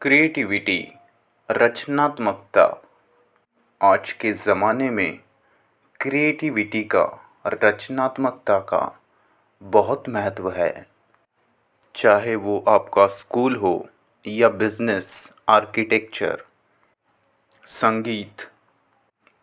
Creativity, रचनात्मकता। आज के ज़माने में क्रिएटिविटी का, रचनात्मकता का बहुत महत्व है। चाहे वो आपका स्कूल हो या बिजनेस, आर्किटेक्चर, संगीत,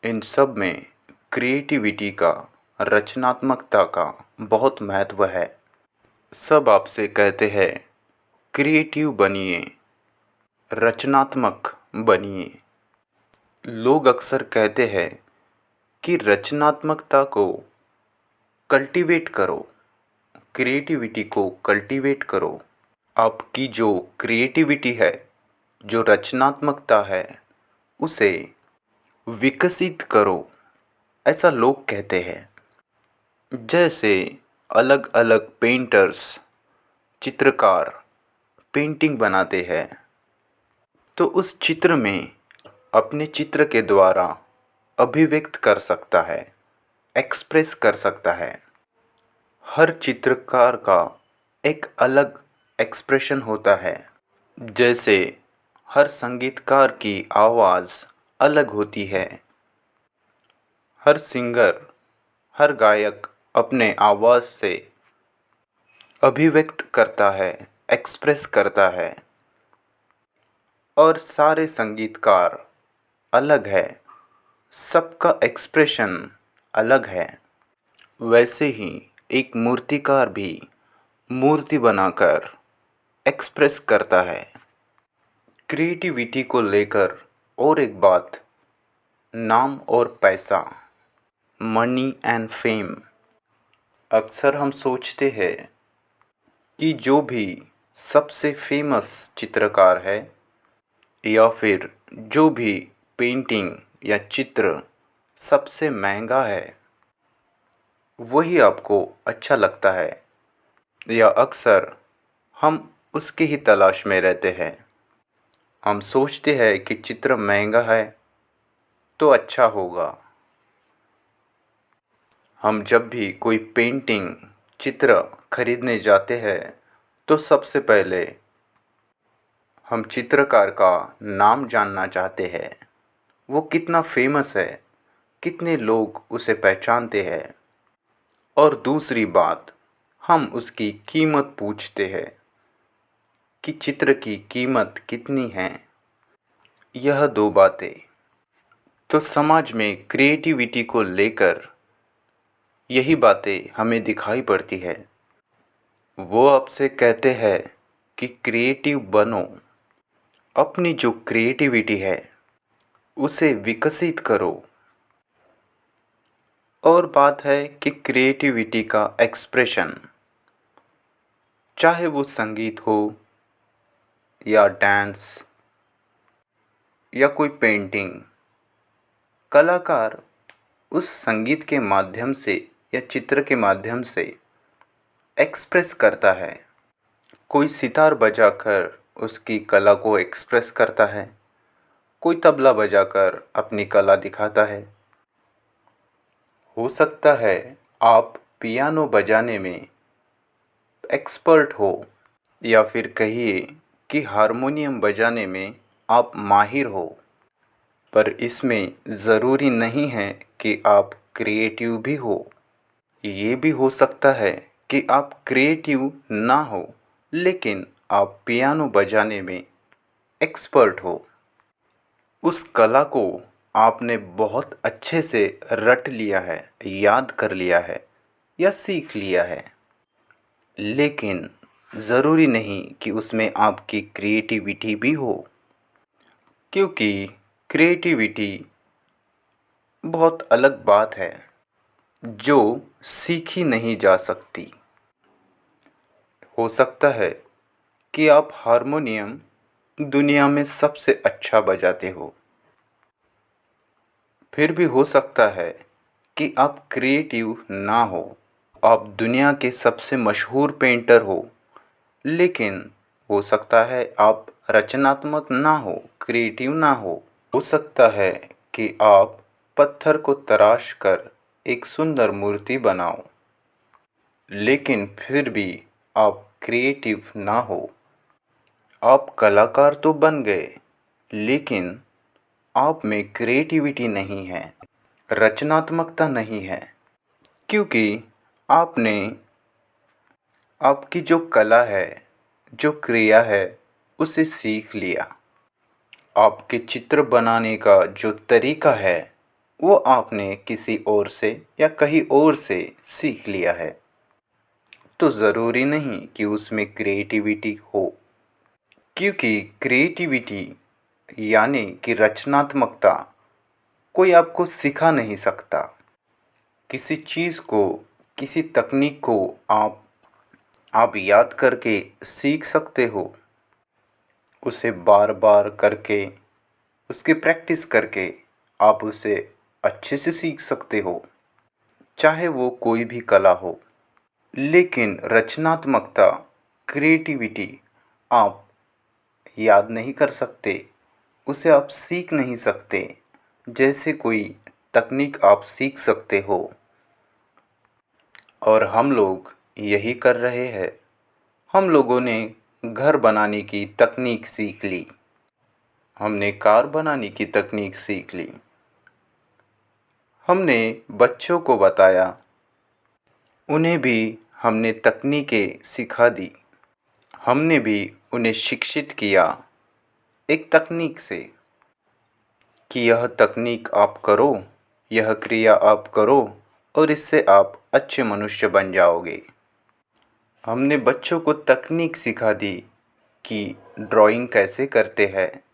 इन सब में क्रिएटिविटी का, रचनात्मकता का बहुत महत्व है। सब आपसे कहते हैं क्रिएटिव बनिए, रचनात्मक बनिए। लोग अक्सर कहते हैं कि रचनात्मकता को कल्टीवेट करो, क्रिएटिविटी को कल्टीवेट करो। आपकी जो क्रिएटिविटी है, जो रचनात्मकता है, उसे विकसित करो, ऐसा लोग कहते हैं। जैसे अलग अलग पेंटर्स, चित्रकार पेंटिंग बनाते हैं, तो उस चित्र में अपने चित्र के द्वारा अभिव्यक्त कर सकता है, एक्सप्रेस कर सकता है। हर चित्रकार का एक अलग एक्सप्रेशन होता है। जैसे हर संगीतकार की आवाज़ अलग होती है। हर सिंगर, हर गायक अपने आवाज़ से अभिव्यक्त करता है, एक्सप्रेस करता है। और सारे संगीतकार अलग है, सबका एक्सप्रेशन अलग है। वैसे ही एक मूर्तिकार भी मूर्ति बनाकर एक्सप्रेस करता है। क्रिएटिविटी को लेकर और एक बात, नाम और पैसा, मनी एंड फेम। अक्सर हम सोचते हैं कि जो भी सबसे फेमस चित्रकार है या फिर जो भी पेंटिंग या चित्र सबसे महंगा है, वही आपको अच्छा लगता है, या अक्सर हम उसकी ही तलाश में रहते हैं। हम सोचते हैं कि चित्र महंगा है तो अच्छा होगा। हम जब भी कोई पेंटिंग, चित्र खरीदने जाते हैं तो सबसे पहले हम चित्रकार का नाम जानना चाहते हैं। वो कितना फेमस है, कितने लोग उसे पहचानते हैं। और दूसरी बात, हम उसकी कीमत पूछते हैं कि चित्र की कीमत कितनी है। यह दो बातें तो समाज में क्रिएटिविटी को लेकर यही बातें हमें दिखाई पड़ती है। वो आपसे कहते हैं कि क्रिएटिव बनो, अपनी जो क्रिएटिविटी है उसे विकसित करो। और बात है कि क्रिएटिविटी का एक्सप्रेशन, चाहे वो संगीत हो या डांस या कोई पेंटिंग, कलाकार उस संगीत के माध्यम से या चित्र के माध्यम से एक्सप्रेस करता है। कोई सितार बजाकर उसकी कला को एक्सप्रेस करता है, कोई तबला बजाकर अपनी कला दिखाता है। हो सकता है आप पियानो बजाने में एक्सपर्ट हो, या फिर कहिए कि हारमोनियम बजाने में आप माहिर हो, पर इसमें ज़रूरी नहीं है कि आप क्रिएटिव भी हो। ये भी हो सकता है कि आप क्रिएटिव ना हो, लेकिन आप पियानो बजाने में एक्सपर्ट हो। उस कला को आपने बहुत अच्छे से रट लिया है, याद कर लिया है या सीख लिया है, लेकिन ज़रूरी नहीं कि उसमें आपकी क्रिएटिविटी भी हो, क्योंकि क्रिएटिविटी बहुत अलग बात है जो सीखी नहीं जा सकती। हो सकता है कि आप हारमोनियम दुनिया में सबसे अच्छा बजाते हो, फिर भी हो सकता है कि आप क्रिएटिव ना हो। आप दुनिया के सबसे मशहूर पेंटर हो, लेकिन हो सकता है आप रचनात्मक ना हो, क्रिएटिव ना हो। हो सकता है कि आप पत्थर को तराश कर एक सुंदर मूर्ति बनाओ, लेकिन फिर भी आप क्रिएटिव ना हो। आप कलाकार तो बन गए, लेकिन आप में क्रिएटिविटी नहीं है, रचनात्मकता नहीं है, क्योंकि आपने आपकी जो कला है, जो क्रिया है, उसे सीख लिया। आपके चित्र बनाने का जो तरीका है, वो आपने किसी और से या कहीं और से सीख लिया है। तो ज़रूरी नहीं कि उसमें क्रिएटिविटी हो, क्योंकि क्रिएटिविटी यानी कि रचनात्मकता कोई आपको सिखा नहीं सकता। किसी चीज़ को, किसी तकनीक को आप याद करके सीख सकते हो। उसे बार बार करके, उसकी प्रैक्टिस करके आप उसे अच्छे से सीख सकते हो, चाहे वो कोई भी कला हो। लेकिन रचनात्मकता, क्रिएटिविटी आप याद नहीं कर सकते, उसे आप सीख नहीं सकते, जैसे कोई तकनीक आप सीख सकते हो। और हम लोग यही कर रहे हैं। हम लोगों ने घर बनाने की तकनीक सीख ली, हमने कार बनाने की तकनीक सीख ली, हमने बच्चों को बताया, उन्हें भी हमने तकनीकें सिखा दी। हमने भी उन्हें शिक्षित किया एक तकनीक से कि यह तकनीक आप करो, यह क्रिया आप करो और इससे आप अच्छे मनुष्य बन जाओगे। हमने बच्चों को तकनीक सिखा दी कि ड्राइंग कैसे करते हैं।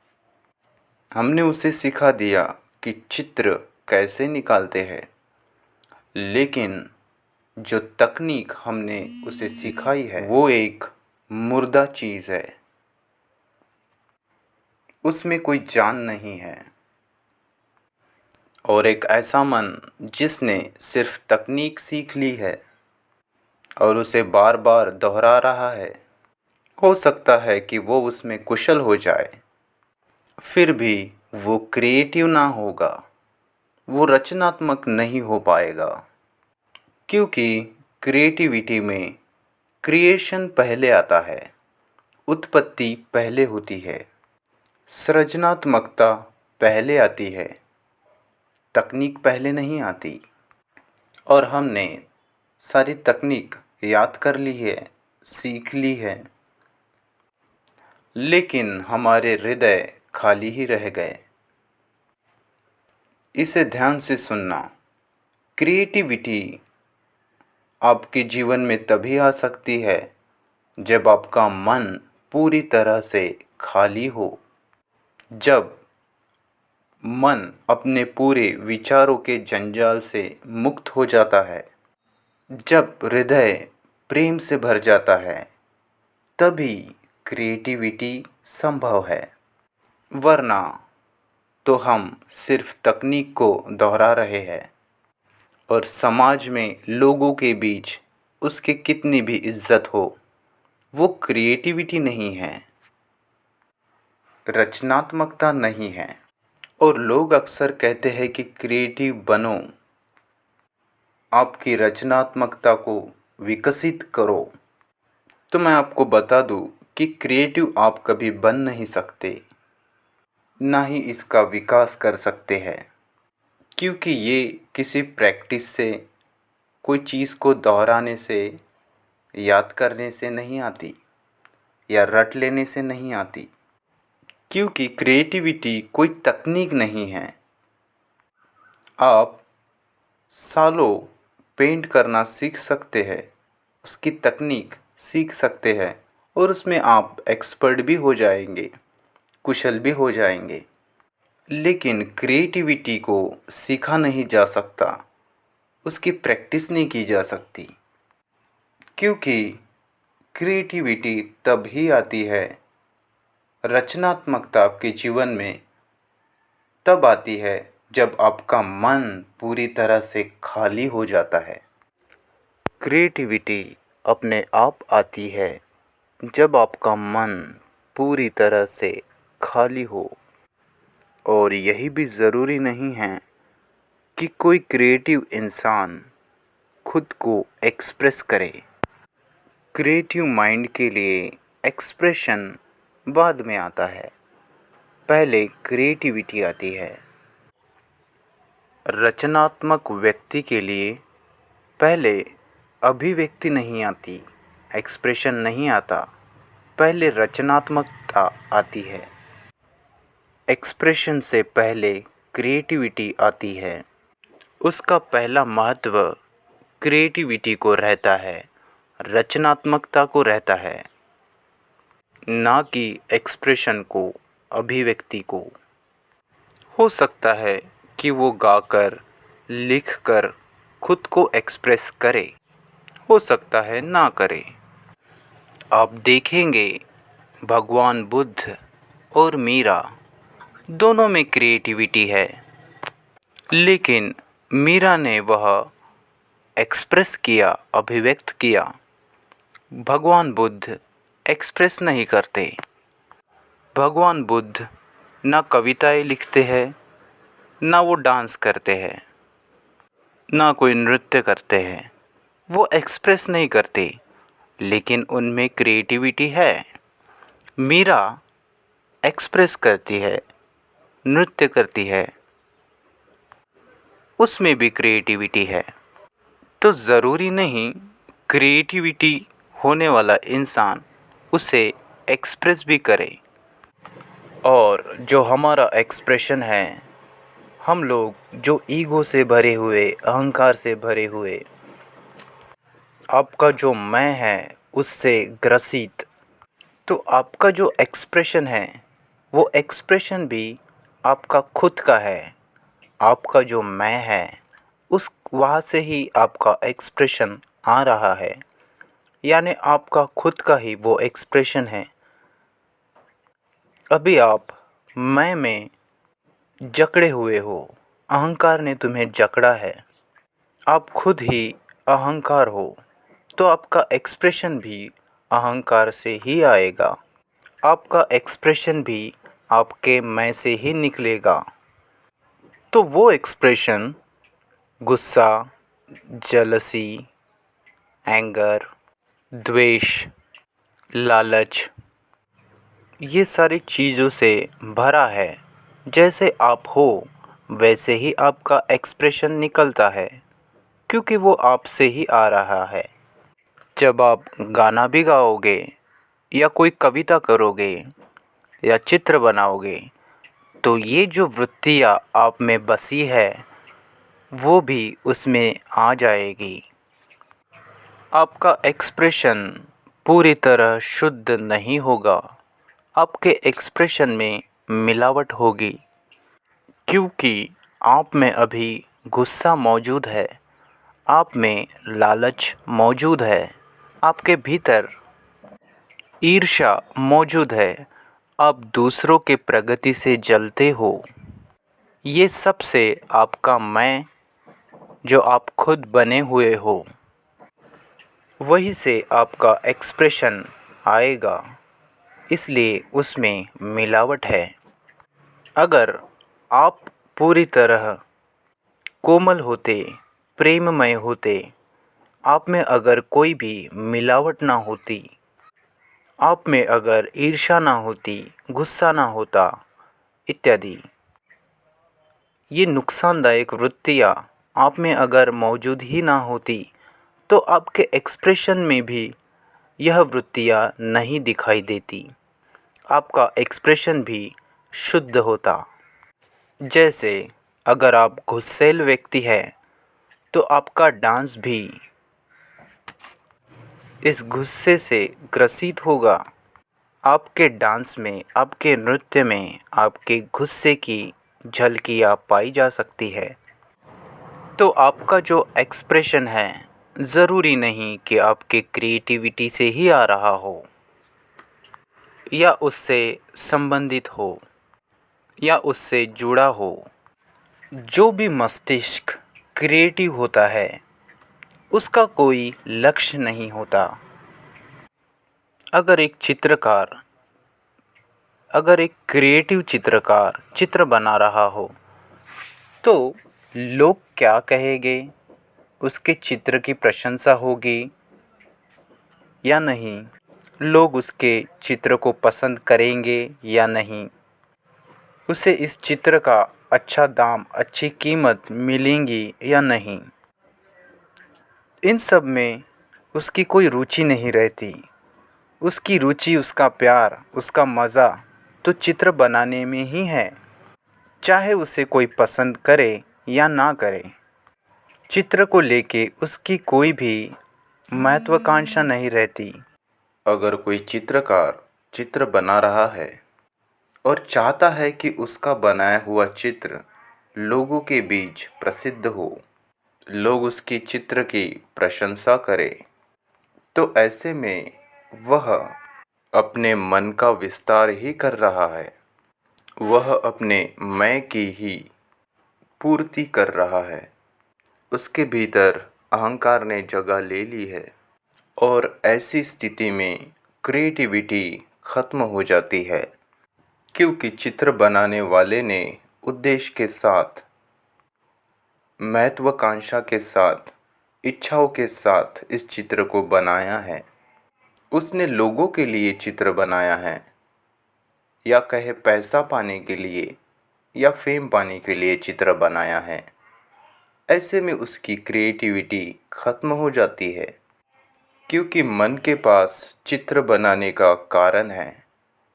हमने उसे सिखा दिया कि चित्र कैसे निकालते हैं। लेकिन जो तकनीक हमने उसे सिखाई है, वो एक मुर्दा चीज़ है, उसमें कोई जान नहीं है। और एक ऐसा मन जिसने सिर्फ तकनीक सीख ली है और उसे बार बार दोहरा रहा है, हो सकता है कि वो उसमें कुशल हो जाए, फिर भी वो क्रिएटिव ना होगा, वो रचनात्मक नहीं हो पाएगा। क्योंकि क्रिएटिविटी में क्रिएशन पहले आता है, उत्पत्ति पहले होती है, सृजनात्मकता पहले आती है, तकनीक पहले नहीं आती। और हमने सारी तकनीक याद कर ली है, सीख ली है, लेकिन हमारे हृदय खाली ही रह गए। इसे ध्यान से सुनना। क्रिएटिविटी आपके जीवन में तभी आ सकती है जब आपका मन पूरी तरह से खाली हो, जब मन अपने पूरे विचारों के जंजाल से मुक्त हो जाता है, जब हृदय प्रेम से भर जाता है, तभी क्रिएटिविटी संभव है। वरना तो हम सिर्फ तकनीक को दोहरा रहे हैं और समाज में लोगों के बीच उसकी कितनी भी इज्जत हो, वो क्रिएटिविटी नहीं है, रचनात्मकता नहीं है। और लोग अक्सर कहते हैं कि क्रिएटिव बनो, आपकी रचनात्मकता को विकसित करो। तो मैं आपको बता दूं कि क्रिएटिव आप कभी बन नहीं सकते, ना ही इसका विकास कर सकते हैं, क्योंकि ये किसी प्रैक्टिस से, कोई चीज़ को दोहराने से, याद करने से नहीं आती या रट लेने से नहीं आती। क्योंकि क्रिएटिविटी कोई तकनीक नहीं है। आप सालों पेंट करना सीख सकते हैं, उसकी तकनीक सीख सकते हैं और उसमें आप एक्सपर्ट भी हो जाएंगे, कुशल भी हो जाएंगे। लेकिन क्रिएटिविटी को सीखा नहीं जा सकता, उसकी प्रैक्टिस नहीं की जा सकती। क्योंकि क्रिएटिविटी तभी आती है, रचनात्मकता आपके जीवन में तब आती है जब आपका मन पूरी तरह से खाली हो जाता है। क्रिएटिविटी अपने आप आती है जब आपका मन पूरी तरह से खाली हो। और यही भी ज़रूरी नहीं है कि कोई क्रिएटिव इंसान खुद को एक्सप्रेस करे। क्रिएटिव माइंड के लिए एक्सप्रेशन बाद में आता है। पहले क्रिएटिविटी आती है। रचनात्मक व्यक्ति के लिए पहले अभिव्यक्ति नहीं आती, एक्सप्रेशन नहीं आता, पहले रचनात्मकता आती है। एक्सप्रेशन से पहले क्रिएटिविटी आती है। उसका पहला महत्व क्रिएटिविटी को रहता है, रचनात्मकता को रहता है, ना कि एक्सप्रेशन को, अभिव्यक्ति को। हो सकता है कि वो गाकर, लिखकर खुद को एक्सप्रेस करे, हो सकता है ना करे। आप देखेंगे भगवान बुद्ध और मीरा दोनों में क्रिएटिविटी है, लेकिन मीरा ने वह एक्सप्रेस किया, अभिव्यक्त किया। भगवान बुद्ध एक्सप्रेस नहीं करते। भगवान बुद्ध ना कविताएं लिखते हैं, ना वो डांस करते हैं, ना कोई नृत्य करते हैं। वो एक्सप्रेस नहीं करते, लेकिन उनमें क्रिएटिविटी है। मीरा एक्सप्रेस करती है, नृत्य करती है, उसमें भी क्रिएटिविटी है। तो ज़रूरी नहीं क्रिएटिविटी होने वाला इंसान उसे एक्सप्रेस भी करे। और जो हमारा एक्सप्रेशन है, हम लोग जो ईगो से भरे हुए, अहंकार से भरे हुए, आपका जो मैं है उससे ग्रसित, तो आपका जो एक्सप्रेशन है वो एक्सप्रेशन भी आपका खुद का है। आपका जो मैं है उस वहाँ से ही आपका एक्सप्रेशन आ रहा है, यानी आपका खुद का ही वो एक्सप्रेशन है। अभी आप मैं में जकड़े हुए हो, अहंकार ने तुम्हें जकड़ा है, आप खुद ही अहंकार हो, तो आपका एक्सप्रेशन भी अहंकार से ही आएगा। आपका एक्सप्रेशन भी आपके मैं से ही निकलेगा। तो वो एक्सप्रेशन गुस्सा, जेलसी, एंगर, द्वेष, लालच, ये सारी चीज़ों से भरा है। जैसे आप हो वैसे ही आपका एक्सप्रेशन निकलता है, क्योंकि वो आपसे ही आ रहा है। जब आप गाना भी गाओगे या कोई कविता करोगे या चित्र बनाओगे, तो ये जो वृत्तियाँ आप में बसी है वो भी उसमें आ जाएगी। आपका एक्सप्रेशन पूरी तरह शुद्ध नहीं होगा, आपके एक्सप्रेशन में मिलावट होगी, क्योंकि आप में अभी गुस्सा मौजूद है, आप में लालच मौजूद है, आपके भीतर ईर्ष्या मौजूद है, आप दूसरों के प्रगति से जलते हो। ये सब से आपका मैं जो आप खुद बने हुए हो, वही से आपका एक्सप्रेशन आएगा, इसलिए उसमें मिलावट है। अगर आप पूरी तरह कोमल होते, प्रेममय होते, आप में अगर कोई भी मिलावट ना होती, आप में अगर ईर्ष्या ना होती, गुस्सा ना होता इत्यादि, ये नुकसानदायक वृत्तियाँ आप में अगर मौजूद ही ना होती, तो आपके एक्सप्रेशन में भी यह वृत्तियाँ नहीं दिखाई देती, आपका एक्सप्रेशन भी शुद्ध होता। जैसे अगर आप गुस्सैल व्यक्ति हैं, तो आपका डांस भी इस गुस्से से ग्रसित होगा। आपके डांस में, आपके नृत्य में आपके गुस्से की झलकियाँ पाई जा सकती है। तो आपका जो एक्सप्रेशन है, ज़रूरी नहीं कि आपके क्रिएटिविटी से ही आ रहा हो, या उससे संबंधित हो, या उससे जुड़ा हो। जो भी मस्तिष्क क्रिएटिव होता है उसका कोई लक्ष्य नहीं होता। अगर एक क्रिएटिव चित्रकार चित्र बना रहा हो, तो लोग क्या कहेंगे, उसके चित्र की प्रशंसा होगी या नहीं, लोग उसके चित्र को पसंद करेंगे या नहीं, उसे इस चित्र का अच्छा दाम, अच्छी कीमत मिलेंगी या नहीं, इन सब में उसकी कोई रुचि नहीं रहती। उसकी रुचि, उसका प्यार, उसका मज़ा तो चित्र बनाने में ही है, चाहे उसे कोई पसंद करे या ना करे। चित्र को लेके उसकी कोई भी महत्वाकांक्षा नहीं रहती। अगर कोई चित्रकार चित्र बना रहा है और चाहता है कि उसका बनाया हुआ चित्र लोगों के बीच प्रसिद्ध हो, लोग उसकी चित्र की प्रशंसा करें, तो ऐसे में वह अपने मन का विस्तार ही कर रहा है। वह अपने मैं की ही पूर्ति कर रहा है। उसके भीतर अहंकार ने जगह ले ली है और ऐसी स्थिति में क्रिएटिविटी खत्म हो जाती है, क्योंकि चित्र बनाने वाले ने उद्देश्य के साथ, महत्वाकांक्षा के साथ, इच्छाओं के साथ इस चित्र को बनाया है। उसने लोगों के लिए चित्र बनाया है, या कहे पैसा पाने के लिए या फेम पाने के लिए चित्र बनाया है। ऐसे में उसकी क्रिएटिविटी खत्म हो जाती है, क्योंकि मन के पास चित्र बनाने का कारण है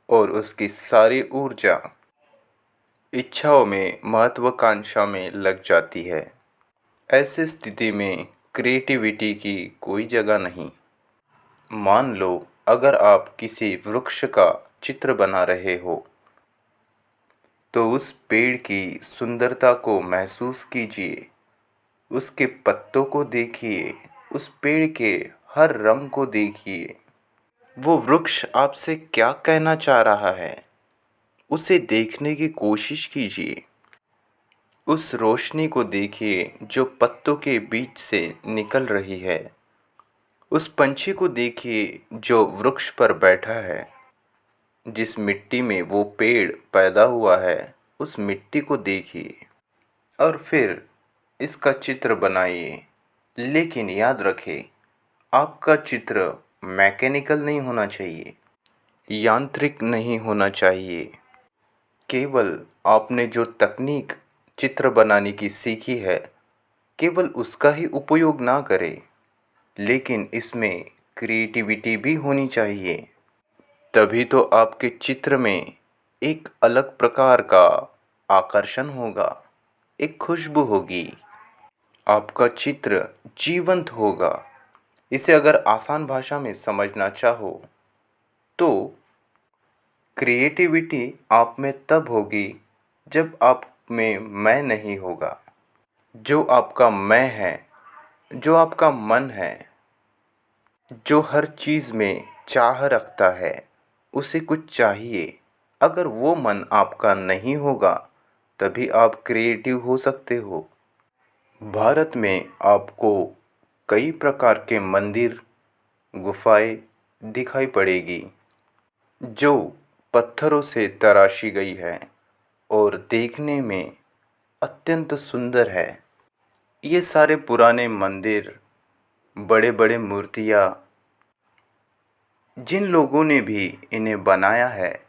और उसकी सारी ऊर्जा इच्छाओं में, महत्वाकांक्षा में लग जाती है। ऐसे स्थिति में क्रिएटिविटी की कोई जगह नहीं। मान लो अगर आप किसी वृक्ष का चित्र बना रहे हो, तो उस पेड़ की सुंदरता को महसूस कीजिए, उसके पत्तों को देखिए, उस पेड़ के हर रंग को देखिए। वो वृक्ष आपसे क्या कहना चाह रहा है, उसे देखने की कोशिश कीजिए। उस रोशनी को देखिए जो पत्तों के बीच से निकल रही है। उस पंछी को देखिए जो वृक्ष पर बैठा है। जिस मिट्टी में वो पेड़ पैदा हुआ है, उस मिट्टी को देखिए और फिर इसका चित्र बनाइए। लेकिन याद रखें, आपका चित्र मैकेनिकल नहीं होना चाहिए, यांत्रिक नहीं होना चाहिए। केवल आपने जो तकनीक चित्र बनाने की सीखी है, केवल उसका ही उपयोग ना करें, लेकिन इसमें क्रिएटिविटी भी होनी चाहिए। तभी तो आपके चित्र में एक अलग प्रकार का आकर्षण होगा, एक खुशबू होगी, आपका चित्र जीवंत होगा। इसे अगर आसान भाषा में समझना चाहो तो क्रिएटिविटी आप में तब होगी जब आप में मैं नहीं होगा। जो आपका मैं है, जो आपका मन है, जो हर चीज़ में चाह रखता है, उसे कुछ चाहिए, अगर वो मन आपका नहीं होगा तभी आप क्रिएटिव हो सकते हो। भारत में आपको कई प्रकार के मंदिर, गुफाएं दिखाई पड़ेगी जो पत्थरों से तराशी गई है और देखने में अत्यंत सुंदर है। ये सारे पुराने मंदिर, बड़े बड़े मूर्तियाँ, जिन लोगों ने भी इन्हें बनाया है,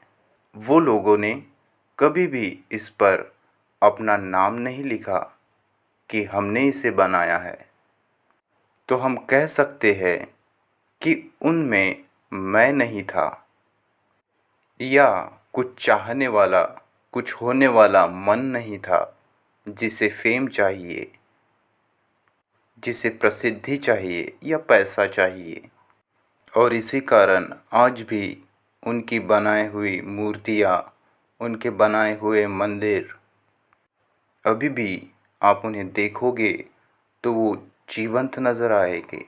वो लोगों ने कभी भी इस पर अपना नाम नहीं लिखा कि हमने इसे बनाया है। तो हम कह सकते हैं कि उनमें मैं नहीं था, या कुछ चाहने वाला, कुछ होने वाला मन नहीं था जिसे फेम चाहिए, जिसे प्रसिद्धि चाहिए या पैसा चाहिए। और इसी कारण आज भी उनकी बनाई हुई मूर्तियाँ, उनके बनाए हुए मंदिर, अभी भी आप उन्हें देखोगे तो वो जीवंत नज़र आएंगे,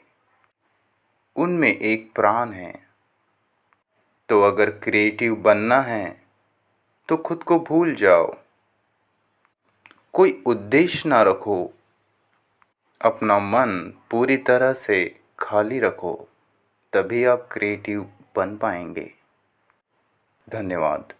उनमें एक प्राण है। तो अगर क्रिएटिव बनना है तो खुद को भूल जाओ, कोई उद्देश्य ना रखो, अपना मन पूरी तरह से खाली रखो, तभी आप क्रिएटिव बन पाएंगे। धन्यवाद।